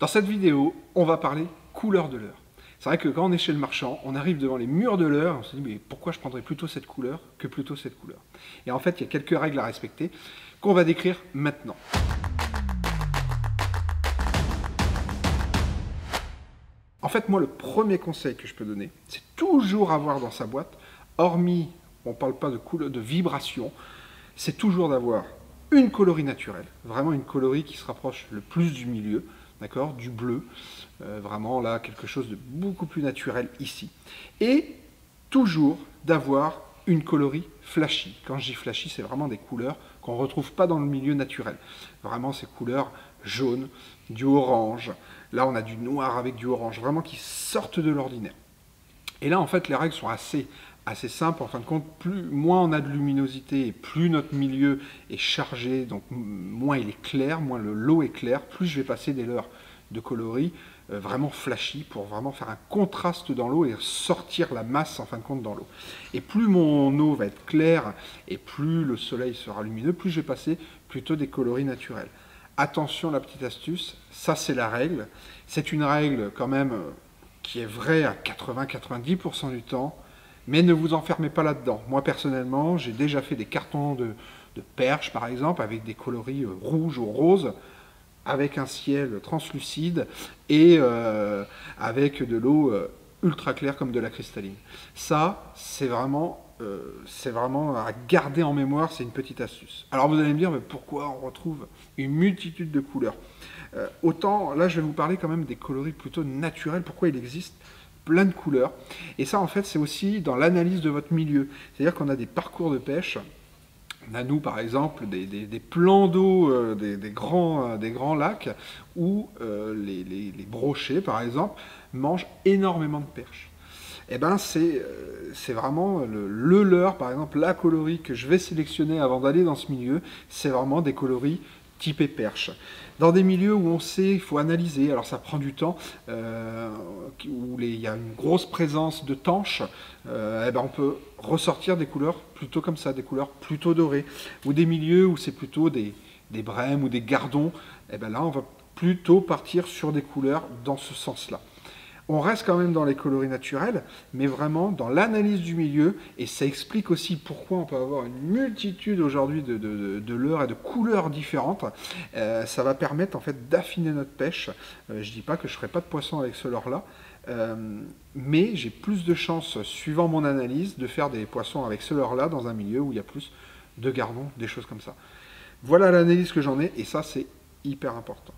Dans cette vidéo, on va parler couleur de leurre. C'est vrai que quand on est chez le marchand, on arrive devant les murs de leurre, on se dit mais pourquoi je prendrais plutôt cette couleur que plutôt cette couleur? Et en fait, il y a quelques règles à respecter qu'on va décrire maintenant. En fait, moi, le premier conseil que je peux donner, c'est toujours avoir dans sa boîte, hormis, on ne parle pas de couleur, de vibration, c'est toujours d'avoir une coloris naturelle, vraiment une coloris qui se rapproche le plus du milieu, d'accord, du bleu, vraiment là, quelque chose de beaucoup plus naturel ici. Et toujours d'avoir une coloris flashy. Quand je dis flashy, c'est vraiment des couleurs qu'on ne retrouve pas dans le milieu naturel. Vraiment ces couleurs jaunes, du orange. Là, on a du noir avec du orange, vraiment qui sortent de l'ordinaire. Et là, en fait, les règles sont assez simples. En fin de compte, moins on a de luminosité et plus notre milieu est chargé, donc moins il est clair, moins le lot est clair, plus je vais passer des leurres de coloris vraiment flashy pour vraiment faire un contraste dans l'eau et sortir la masse en fin de compte dans l'eau. Et plus mon eau va être claire et plus le soleil sera lumineux, plus je vais passer plutôt des coloris naturels. Attention, la petite astuce, ça c'est la règle. C'est une règle quand même qui est vraie à 80-90% du temps, mais ne vous enfermez pas là-dedans. Moi personnellement, j'ai déjà fait des cartons de perche par exemple, avec des coloris rouges ou roses, avec un ciel translucide et avec de l'eau ultra claire comme de la cristalline. Ça, c'est vraiment à garder en mémoire, c'est une petite astuce. Alors vous allez me dire, mais pourquoi on retrouve une multitude de couleurs? Autant, là je vais vous parler quand même des coloris plutôt naturels, pourquoi il existe plein de couleurs. Et ça en fait c'est aussi dans l'analyse de votre milieu. C'est-à-dire qu'on a des parcours de pêche. On a nous par exemple des plans d'eau des grands lacs où les brochets par exemple mangent énormément de perches. Et ben c'est vraiment le leurre, par exemple la coloris que je vais sélectionner avant d'aller dans ce milieu, c'est vraiment des coloris typés perche. Dans des milieux où on sait, il faut analyser, alors ça prend du temps, où il y a une grosse présence de tanches, et ben on peut ressortir des couleurs plutôt comme ça, des couleurs plutôt dorées. Ou des milieux où c'est plutôt des brèmes ou des gardons, et ben là on va plutôt partir sur des couleurs dans ce sens-là. On reste quand même dans les coloris naturels, mais vraiment dans l'analyse du milieu, et ça explique aussi pourquoi on peut avoir une multitude aujourd'hui de leurres et de couleurs différentes. Ça va permettre en fait d'affiner notre pêche. Je ne dis pas que je ne ferai pas de poisson avec ce leurre-là, mais j'ai plus de chances, suivant mon analyse, de faire des poissons avec ce leurre-là dans un milieu où il y a plus de gardons, des choses comme ça. Voilà l'analyse que j'en ai, et ça c'est hyper important.